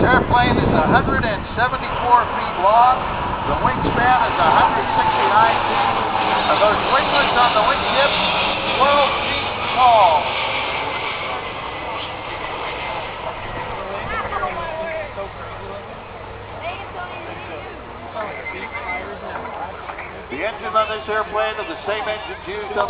Airplane is 174 feet long. The wingspan is 169 feet. And those winglets on the wing tips, 12 feet tall. The engine on this airplane is the same engine used on